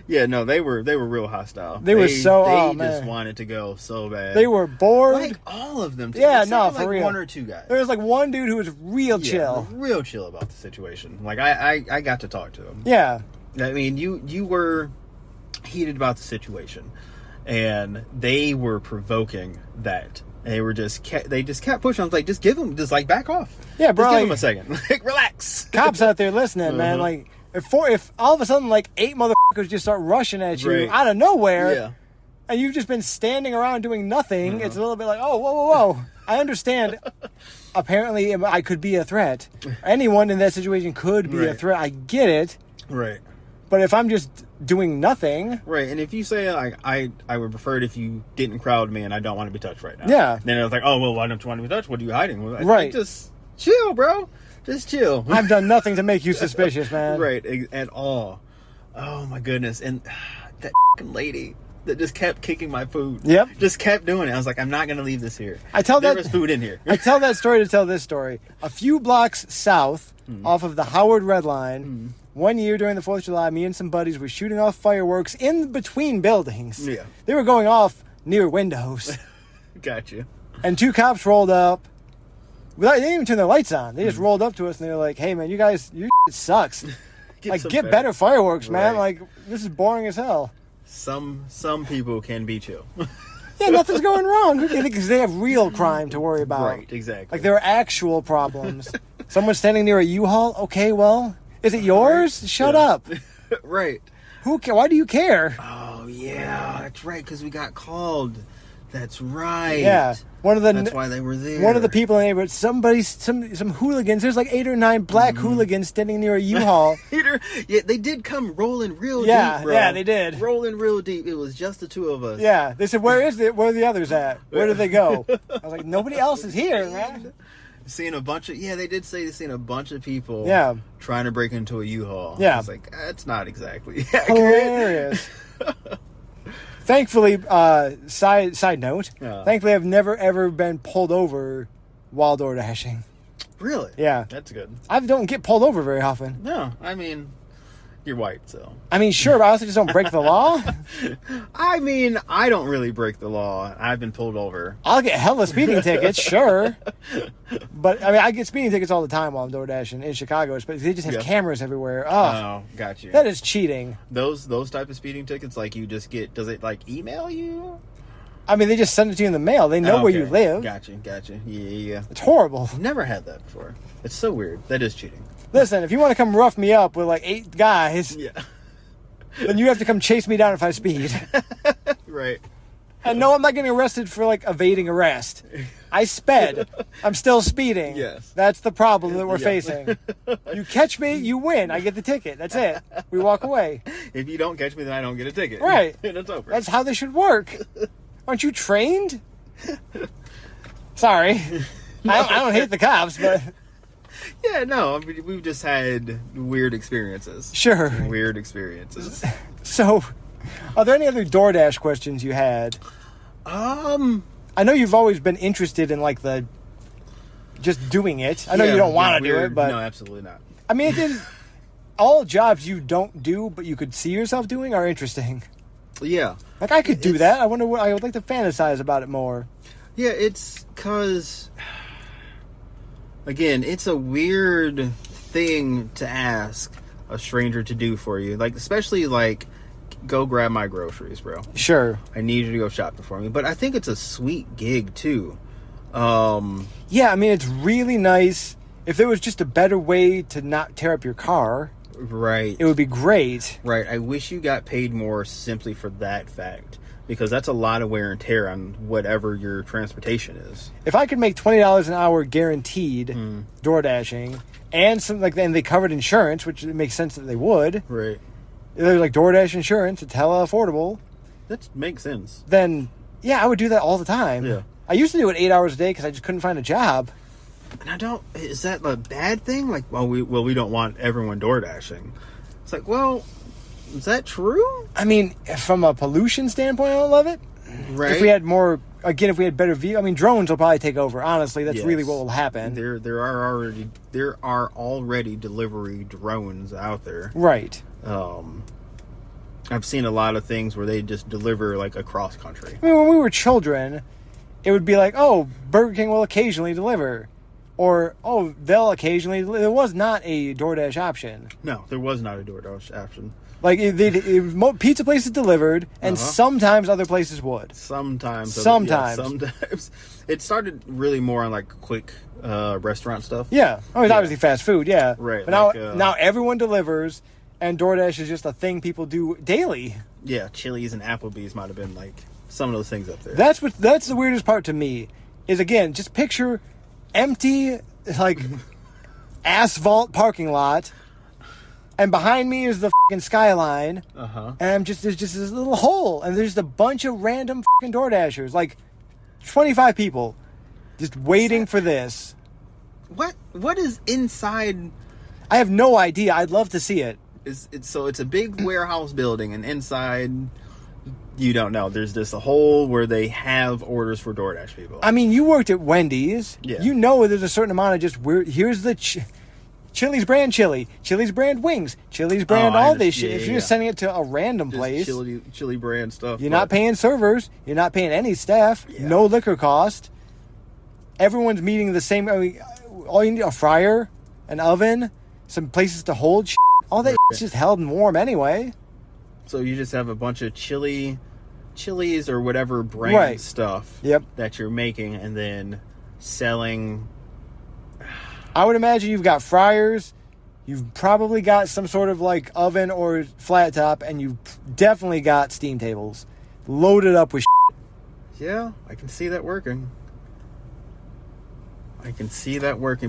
Yeah, no, they were real hostile. They were so- They oh, just man. wanted to go so bad. They were bored. like all of them. Too. Yeah, Except no, for, for like real. One or two guys. There was like one dude who was real chill. real chill about the situation. Like I got to talk to him. Yeah. I mean, you were heated about the situation, and they were provoking that. They were just kept pushing. I was like, just back off. Yeah, bro, Just give like- them a second. Like, relax. Cops out there listening, man. Uh-huh. Like, if all of a sudden, like, 8 motherfuckers just start rushing at you Right. out of nowhere, Yeah. and you've just been standing around doing nothing, Uh-huh. it's a little bit like, oh, whoa. I understand. Apparently, I could be a threat. Anyone in that situation could be a Right. threat. I get it. Right. But if I'm just doing nothing, Right, and if you say like I would prefer it if you didn't crowd me and I don't want to be touched right now. Yeah. Then it was like, oh well, why don't you want to be touched? What are you hiding? Well, Right. Just chill, bro. Just chill. I've done nothing to make you suspicious, man. Right, at all. Oh my goodness. And that lady that just kept kicking my food. Yep. Just kept doing it. I was like, I'm not going to leave this here. There was food in here. I tell that story to tell this story. A few blocks south off of the Howard Red Line, one year during the 4th of July, me and some buddies were shooting off fireworks in between buildings. Yeah. They were going off near windows. Gotcha. And 2 cops rolled up. They didn't even turn their lights on. They just rolled up to us and they were like, hey, man, you guys, your shit sucks. Get better fireworks, man. Right. Like, this is boring as hell. Some people can be chill. Yeah, nothing's going wrong. Because they have real crime to worry about. Right, exactly. Like, there are actual problems. Someone's standing near a U-Haul? Okay, well, is it yours? Shut up. Right. Why do you care? Oh, yeah, that's right, because we got called. That's right. Yeah. That's why they were there. One of the people in the neighborhood, some hooligans, there's like 8 or 9 black hooligans standing near a U-Haul. Yeah, they did come rolling real deep, bro. Yeah, they did. Rolling real deep. It was just the 2 of us. Yeah. They said, where are the others at? Where did they go? I was like, nobody else is here, man. Seeing a bunch of, they did say they've seen a bunch of people trying to break into a U-Haul. Yeah. I was like, that's not exactly accurate. Hilarious. Thankfully, side note, thankfully I've never ever been pulled over while door dashing. Really? Yeah. That's good. I don't get pulled over very often. No, I mean, you're white, so. I mean, sure, but I also just don't break the law. I mean, I don't really break the law. I've been pulled over. I'll get hella speeding tickets, sure. But, I mean, I get speeding tickets all the time while I'm door dashing in Chicago. But they just have cameras everywhere. Oh, got you. That is cheating. Those type of speeding tickets, like, you just get, does it, like, email you? I mean, they just send it to you in the mail. They know where you live. Gotcha. Yeah. It's horrible. Never had that before. It's so weird. That is cheating. Listen, if you want to come rough me up with like 8 guys, then you have to come chase me down if I speed. Right. And no, I'm not getting arrested for like evading arrest. I sped. I'm still speeding. Yes. That's the problem that we're facing. You catch me, you win. I get the ticket. That's it. We walk away. If you don't catch me, then I don't get a ticket. Right. And it's over. That's how this should work. Aren't you trained? Sorry. I don't hate the cops, but... Yeah, no, I mean, we've just had weird experiences. Sure. Weird experiences. So, are there any other DoorDash questions you had? I know you've always been interested in like the just doing it. I know you don't want to do it, but no, absolutely not. I mean, all jobs you don't do, but you could see yourself doing, are interesting. Yeah, like I could do that. I wonder what I would like to fantasize about it more. Yeah, it's because again, it's a weird thing to ask a stranger to do for you, like especially like. Go grab my groceries, bro. Sure. I need you to go shopping for me. But I think it's a sweet gig, too. Yeah, I mean, it's really nice. If there was just a better way to not tear up your car... Right. It would be great. Right. I wish you got paid more simply for that fact. Because that's a lot of wear and tear on whatever your transportation is. If I could make $20 an hour guaranteed door dashing, and they covered insurance, which it makes sense that they would... Right. There's like DoorDash insurance, it's hella affordable. That makes sense. Then, yeah, I would do that all the time. Yeah. I used to do it 8 hours a day because I just couldn't find a job. And is that a bad thing? Like, we don't want everyone door dashing. It's like, well, is that true? I mean, from a pollution standpoint, I don't love it. Right. If we had more, again, if we had better view, I mean, drones will probably take over. Honestly, that's really what will happen. There are already delivery drones out there. Right. I've seen a lot of things where they just deliver like across country. I mean, when we were children, it would be like, oh, Burger King will occasionally deliver. Or, oh, they'll occasionally deliver. There was not a DoorDash option. No, there was not a DoorDash option. Like, pizza places delivered, and sometimes other places would. Sometimes. It started really more on, like, quick restaurant stuff. Yeah. I mean, obviously fast food, yeah. Right. But now everyone delivers, and DoorDash is just a thing people do daily. Yeah, Chili's and Applebee's might have been, like, some of those things up there. That's the weirdest part to me, is, again, just picture empty, like, asphalt parking lot, and behind me is the fucking skyline, and there's just this little hole, and there's a bunch of random fucking DoorDashers, like 25 people, just waiting for this. What is inside? I have no idea. I'd love to see it. It's a big warehouse building, and inside, you don't know. There's this a hole where they have orders for DoorDash people. I mean, you worked at Wendy's. Yeah. You know there's a certain amount of just here's the Chili's brand chili, Chili's brand wings, Chili's brand all this shit. If you're sending it to a random just place, chili brand stuff. you're not paying servers. You're not paying any staff. Yeah. No liquor cost. Everyone's meeting the same. I mean, all you need a fryer, an oven, some places to hold shit. All that shit's just held and warm anyway. So you just have a bunch of chilies or whatever brand stuff that you're making and then selling. I would imagine you've got fryers, you've probably got some sort of like oven or flat top, and you've definitely got steam tables loaded up with shit. Yeah, I can see that working.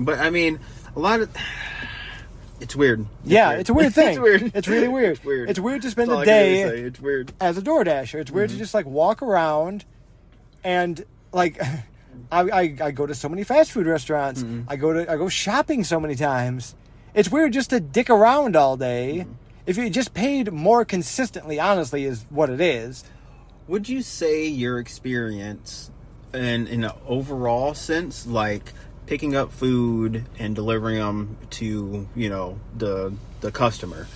But I mean, a lot of... It's weird. It's a weird thing. It's weird. It's really weird. It's weird. It's weird to spend That's all a I can really day say. It's weird. as a DoorDasher. It's weird to just like walk around and like... I go to so many fast food restaurants. I go shopping so many times. It's weird just to dick around all day. If you just paid more consistently, honestly, is what it is. Would you say your experience in an overall sense, like picking up food and delivering them to, the customer,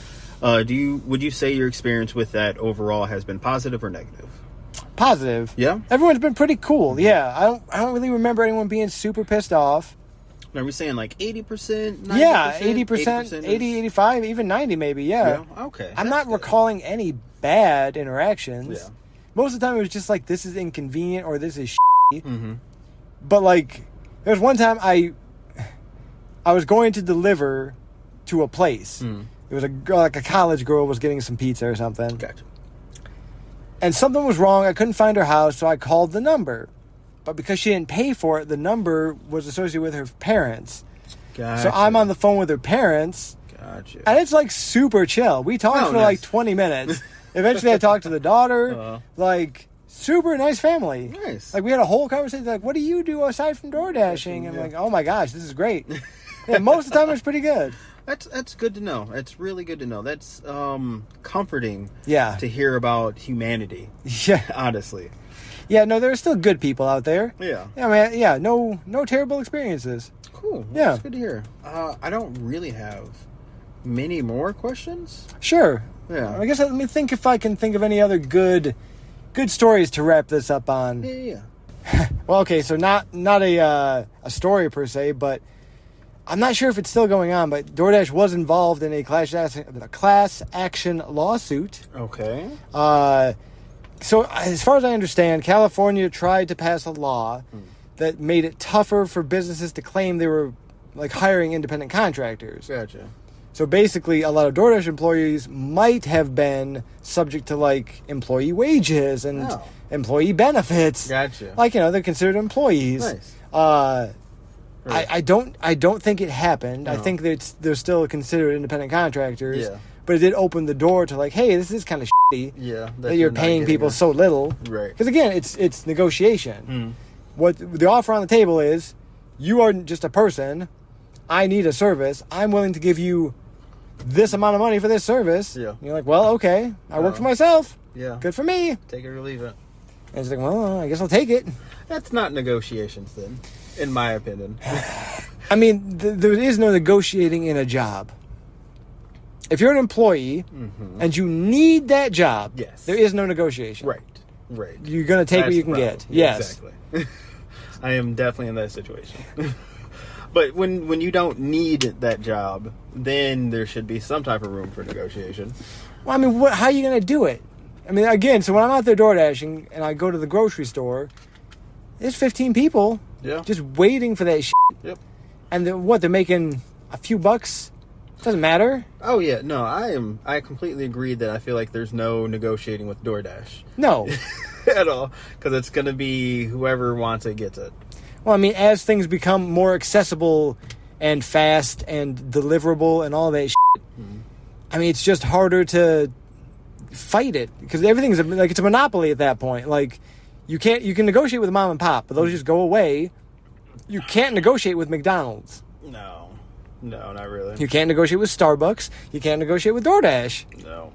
would you say your experience with that overall has been positive or negative? Positive. Yeah? Everyone's been pretty cool. Yeah. I don't really remember anyone being super pissed off. Are we saying like 80%, 90%? Yeah, 80%, 80, 85, even 90 maybe, yeah. Okay. I'm not recalling any bad interactions. Yeah. Most of the time it was just like, this is inconvenient or this is shitty. But like, there was one time I was going to deliver to a place. It was a girl, like a college girl was getting some pizza or something. Gotcha. And something was wrong. I couldn't find her house, so I called the number. But because she didn't pay for it, the number was associated with her parents. Gotcha. So I'm on the phone with her parents. Gotcha. And it's like super chill. We talked for like 20 minutes. Eventually I talked to the daughter. Like, super nice family. Nice. Like, we had a whole conversation. Like, what do you do aside from DoorDashing? And I'm like, oh my gosh, this is great. Most of the time it's pretty good. That's good to know. That's really good to know. That's comforting. Yeah. To hear about humanity. Yeah. Honestly. Yeah, no, there are still good people out there. Yeah. Yeah, no terrible experiences. Cool. Yeah. That's good to hear. I don't really have many more questions. Sure. Yeah. I guess let me think if I can think of any other good stories to wrap this up on. Yeah. Well, okay, so not a story per se, but I'm not sure if it's still going on, but DoorDash was involved in a class action lawsuit. Okay. So as far as I understand, California tried to pass a law that made it tougher for businesses to claim they were like hiring independent contractors. Gotcha. So basically, a lot of DoorDash employees might have been subject to like employee wages and employee benefits. Gotcha. Like, they're considered employees. Nice. Right. I don't think it happened. No. I think that they're still considered independent contractors. Yeah. But it did open the door to like, hey, this is kind of shitty. Yeah. That you're paying people so little. Right. Because again, it's negotiation. What the offer on the table is, you are just a person. I need a service. I'm willing to give you this amount of money for this service. Yeah. And you're like, well, okay. I work for myself. Yeah. Good for me. Take it or leave it. And it's like, well, I guess I'll take it. That's not negotiations then, in my opinion. I mean, there is no negotiating in a job. If you're an employee and you need that job, there is no negotiation. Right. You're going to take what you can get. Yes. Exactly. I am definitely in that situation. But when you don't need that job, then there should be some type of room for negotiation. Well, I mean, how are you going to do it? I mean, again, so when I'm out there door dashing and I go to the grocery store, there's 15 people just waiting for that shit. Yep. And they're making a few bucks? Doesn't matter. Oh, yeah. No, I completely agree that I feel like there's no negotiating with DoorDash. No. At all. Because it's going to be whoever wants it gets it. Well, I mean, as things become more accessible and fast and deliverable and all that shit, I mean, it's just harder to fight it because everything's like it's a monopoly at that point. Like, you can negotiate with mom and pop, but those just go away. You can't negotiate with McDonald's. No, not really. You can't negotiate with Starbucks. You can't negotiate with DoorDash. No.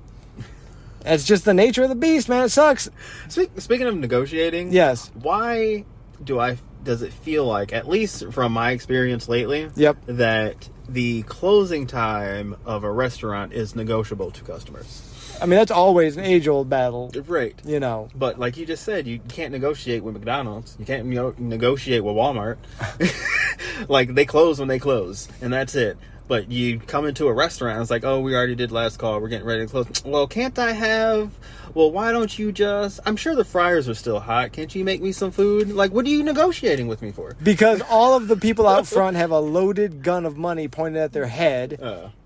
That's just the nature of the beast, man. It sucks. Speaking of negotiating, Yes. Why does it feel like, at least from my experience lately, Yep. that the closing time of a restaurant is negotiable to customers? I mean, that's always an age-old battle. Right. You know. But like you just said, you can't negotiate with McDonald's. You can't negotiate with Walmart. Like, they close when they close, and that's it. But you come into a restaurant, and it's like, oh, we already did last call. We're getting ready to close. Well, can't I have... Well, why don't you just... I'm sure the fryers are still hot. Can't you make me some food? Like, what are you negotiating with me for? Because all of the people out front have a loaded gun of money pointed at their head,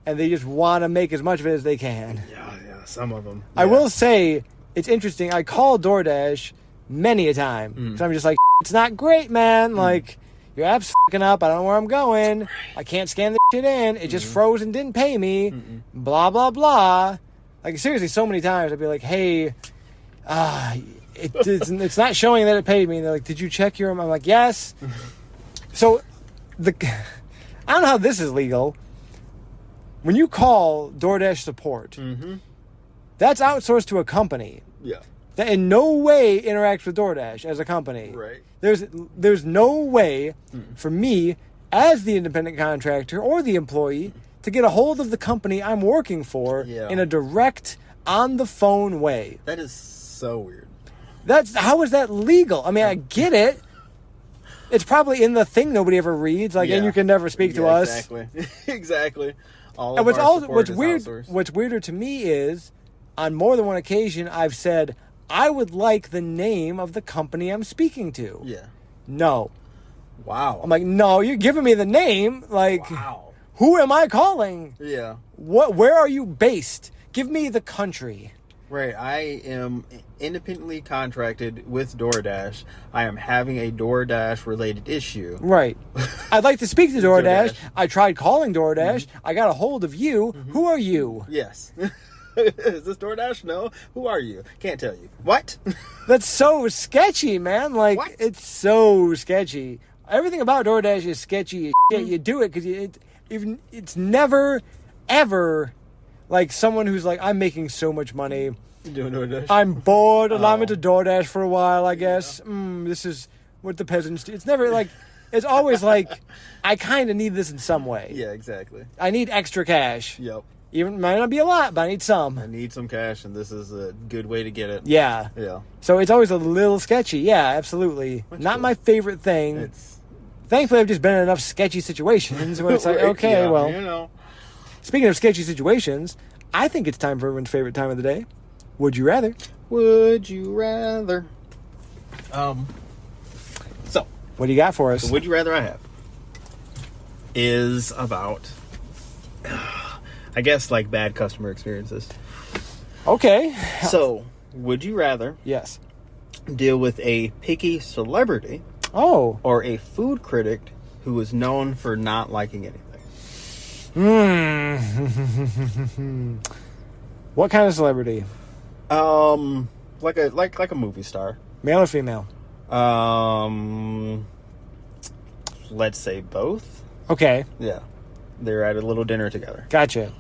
and they just want to make as much of it as they can. Yeah, some of them. I will say, it's interesting. I call DoorDash many a time. Because I'm just like, it's not great, man. Like... Your app's fucking up. I don't know where I'm going. I can't scan the shit in. It just froze and didn't pay me. Blah, blah, blah. Like, seriously, so many times I'd be like, hey, it's not showing that it paid me. And they're like, did you check your... I'm like, yes. So, I don't know how this is legal. When you call DoorDash support, that's outsourced to a company. Yeah. That in no way interacts with DoorDash as a company. Right. There's no way for me, as the independent contractor or the employee, to get a hold of the company I'm working for in a direct, on-the-phone way. That is so weird. How is that legal? I mean, I get it. It's probably in the thing nobody ever reads, like, and you can never speak to us. Exactly. Exactly. What's weirder to me is, on more than one occasion, I've said, I would like the name of the company I'm speaking to. Yeah. No. Wow. I'm like, no, you're giving me the name. Like, wow. Who am I calling? Yeah. Where are you based? Give me the country. Right. I am independently contracted with DoorDash. I am having a DoorDash related issue. Right. I'd like to speak to DoorDash. I tried calling DoorDash. I got a hold of you. Who are you? Yes. Is this DoorDash? No. Who are you? Can't tell you. What? That's so sketchy, man. Like, what? It's so sketchy. Everything about DoorDash is sketchy as shit. You do it because it's never, ever like someone who's like, I'm making so much money. Doing DoorDash. I'm bored. Allow me to DoorDash for a while, I guess. This is what the peasants do. It's never like, it's always like, I kind of need this in some way. Yeah, exactly. I need extra cash. Yep. Even might not be a lot, but I need some. I need some cash, and this is a good way to get it. Yeah. Yeah. So it's always a little sketchy. Yeah, absolutely. That's not cool. My favorite thing. Thankfully, I've just been in enough sketchy situations where it's like, okay, yeah, well. You know. Speaking of sketchy situations, I think it's time for everyone's favorite time of the day. Would you rather? Would you rather? So. What do you got for us? The would you rather I have is about... I guess, like, bad customer experiences. Okay. So, would you rather... Yes. ...deal with a picky celebrity... Oh. ...or a food critic who is known for not liking anything? What kind of celebrity? Like a movie star. Male or female? Let's say both. Okay. Yeah. They're at a little dinner together. Gotcha.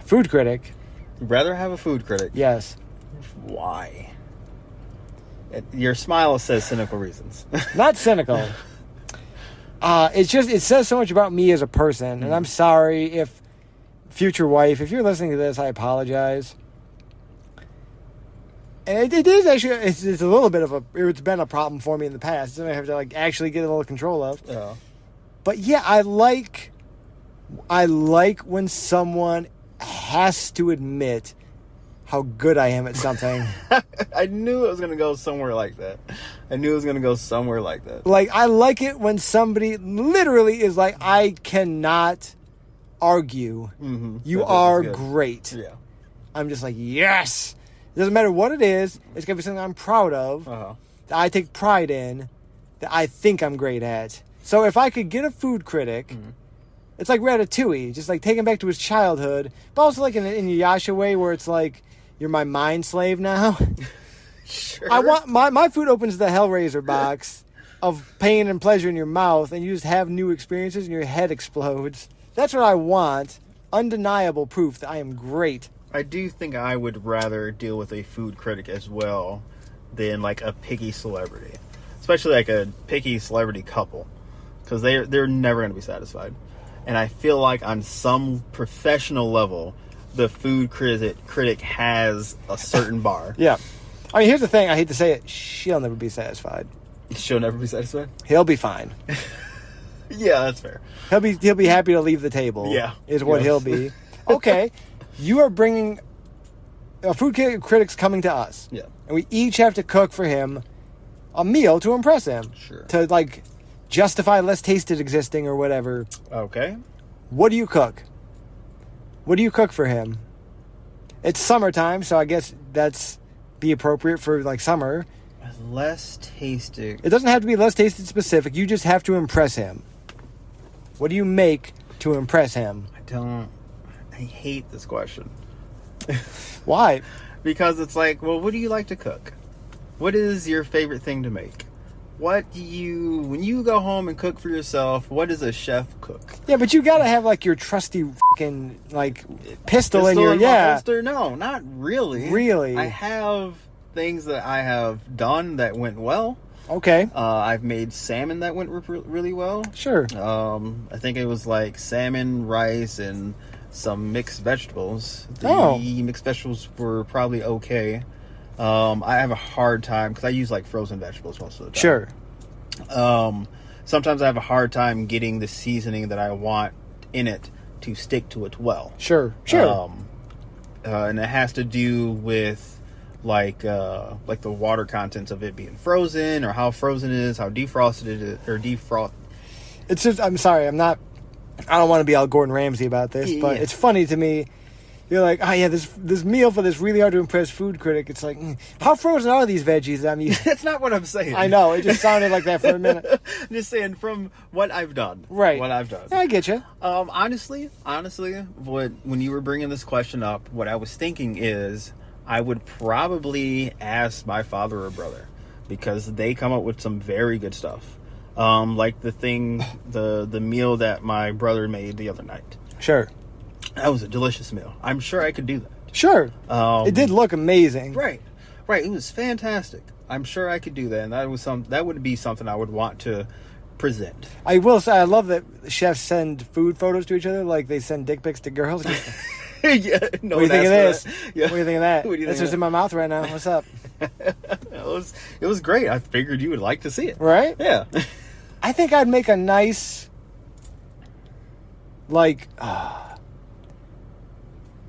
Food critic. You'd rather have a food critic? Yes. Why? Your smile says cynical reasons. Not cynical. It says so much about me as a person, and I'm sorry if future wife, if you're listening to this, I apologize. And it is actually, it's a little bit of it's been a problem for me in the past. Something I have to like actually get a little control of. Yeah. But yeah, I like when someone has to admit how good I am at something. I knew it was going to go somewhere like that. Like, I like it when somebody literally is like, I cannot argue. Mm-hmm. You are great. Yeah. I'm just like, yes. It doesn't matter what it is. It's going to be something I'm proud of, that I take pride in, that I think I'm great at. So if I could get a food critic, it's like Ratatouille, just like taking back to his childhood, but also like in a Yasha way where it's like, you're my mind slave now. Sure. I want my food opens the Hellraiser box. of pain and pleasure in your mouth, and you just have new experiences and your head explodes. That's what I want. Undeniable proof that I am great. I do think I would rather deal with a food critic as well than like a picky celebrity, especially like a picky celebrity couple, because they're never going to be satisfied. And I feel like on some professional level, the food critic has a certain bar. Yeah. I mean, here's the thing. I hate to say it. She'll never be satisfied. She'll never be satisfied? He'll be fine. Yeah, that's fair. He'll be happy to leave the table. Yeah. Is what he'll be. Okay. You are bringing a food critic's coming to us. Yeah. And we each have to cook for him a meal to impress him. Sure. To, like, justify less tasted existing or whatever. Okay. What do you cook? What do you cook for him? It's summertime, so I guess that's be appropriate for, like, summer. Less tasted. It doesn't have to be less tasted specific. You just have to impress him. What do you make to impress him? I hate this question. Why? Because it's like, well, what do you like to cook? What is your favorite thing to make? When you go home and cook for yourself, what does a chef cook? Yeah, but you gotta have, like, your trusty fucking, like, pistol in your, my holster? No, not really. Really? I have things that I have done that went well. Okay. I've made salmon that went really well. Sure. I think it was like salmon, rice, and some mixed vegetables. Oh. The mixed vegetables were probably okay. I have a hard time because I use like frozen vegetables most of the time. Sure. Sometimes I have a hard time getting the seasoning that I want in it to stick to it well. Sure. And it has to do with like the water contents of it being frozen, or how frozen it is, how defrosted it is, or defrost. It's just, I'm sorry, I don't want to be all Gordon Ramsay about this, but it's funny to me. You're like, oh yeah, this meal for this really hard to impress food critic. It's like, how frozen are these veggies that I'm using? That's not what I'm saying. I know, it just sounded like that for a minute. I'm just saying from what I've done. Right. What I've done. Yeah, I get you. Honestly, when you were bringing this question up, what I was thinking is I would probably ask my father or brother, because they come up with some very good stuff. Like the meal that my brother made the other night. Sure. That was a delicious meal. I'm sure I could do that. Sure. It did look amazing. Right. It was fantastic. I'm sure I could do that, and that would be something I would want to present. I will say, I love that chefs send food photos to each other, like they send dick pics to girls. Yeah. No, what do you think of this? Yeah. What do you think of that? What do you That's think just in my mouth right now. What's up? It was great. I figured you would like to see it. Right? Yeah. I think I'd make a nice, like,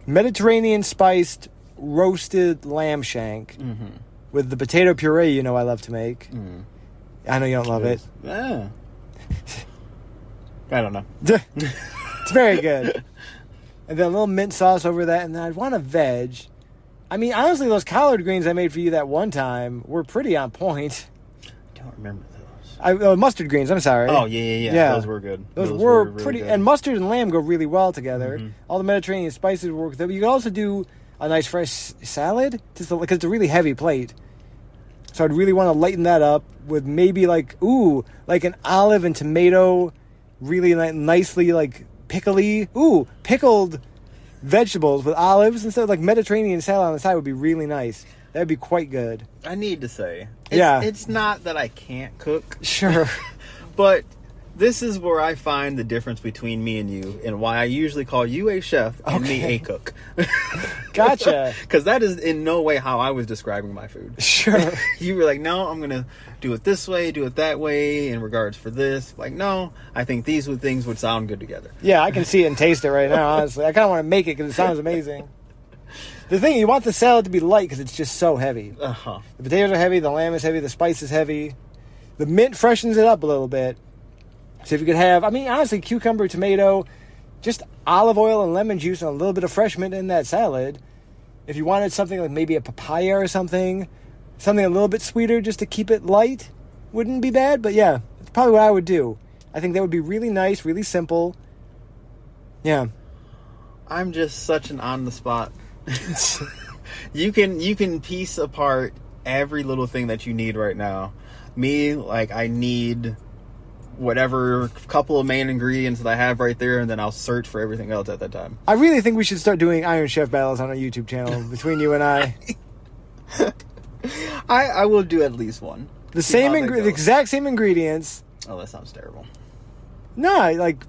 Mediterranean spiced roasted lamb shank with the potato puree I love to make. I know you don't love it. Yeah. I don't know. It's very good. And then a little mint sauce over that, and then I'd want a veg. I mean, honestly, those collard greens I made for you that one time were pretty on point. I don't remember those. Mustard greens, I'm sorry. Oh, yeah. Those were good. Those were really pretty... good. And mustard and lamb go really well together. All the Mediterranean spices work with them. You could also do a nice fresh salad, because it's a really heavy plate. So I'd really want to lighten that up with maybe like an olive and tomato, really nicely like pickly. Pickled vegetables with olives instead of like Mediterranean salad on the side would be really nice. That'd be quite good. I need to say, it's not that I can't cook. Sure. But this is where I find the difference between me and you, and why I usually call you a chef and me a cook. Gotcha. Because that is in no way how I was describing my food. Sure. You were like, no, I'm going to do it this way, do it that way, in regards for this. Like, no, I think these things would sound good together. Yeah, I can see it and taste it right now, honestly. I kind of want to make it because it sounds amazing. The thing, you want the salad to be light because it's just so heavy. The potatoes are heavy, the lamb is heavy, the spice is heavy. The mint freshens it up a little bit. So if you could have, honestly, cucumber, tomato, just olive oil and lemon juice and a little bit of fresh mint in that salad. If you wanted something like maybe a papaya or something a little bit sweeter just to keep it light, wouldn't be bad. But yeah, it's probably what I would do. I think that would be really nice, really simple. Yeah. I'm just such an on-the-spot. You can piece apart every little thing that you need right now. Me, like, I need whatever couple of main ingredients that I have right there, and then I'll search for everything else at that time. I really think we should start doing Iron Chef battles on our YouTube channel between you and I. I will do at least one. The exact same ingredients. Oh, that sounds terrible. No, like,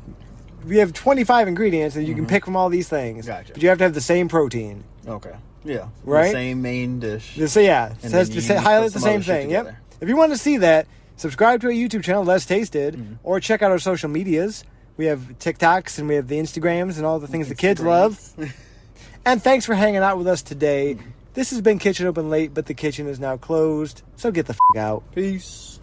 we have 25 ingredients, and you can pick from all these things. Gotcha. But you have to have the same protein. Okay. Yeah. Right? The same main dish. So, yeah. And It has then to you highlight put the some same other shit thing. Yep. together. If you want to see that, subscribe to our YouTube channel, Less Tasted, or check out our social medias. We have TikToks, and we have the Instagrams, and all the things the kids love. And thanks for hanging out with us today. This has been Kitchen Open Late, but the kitchen is now closed. So get the out. Peace.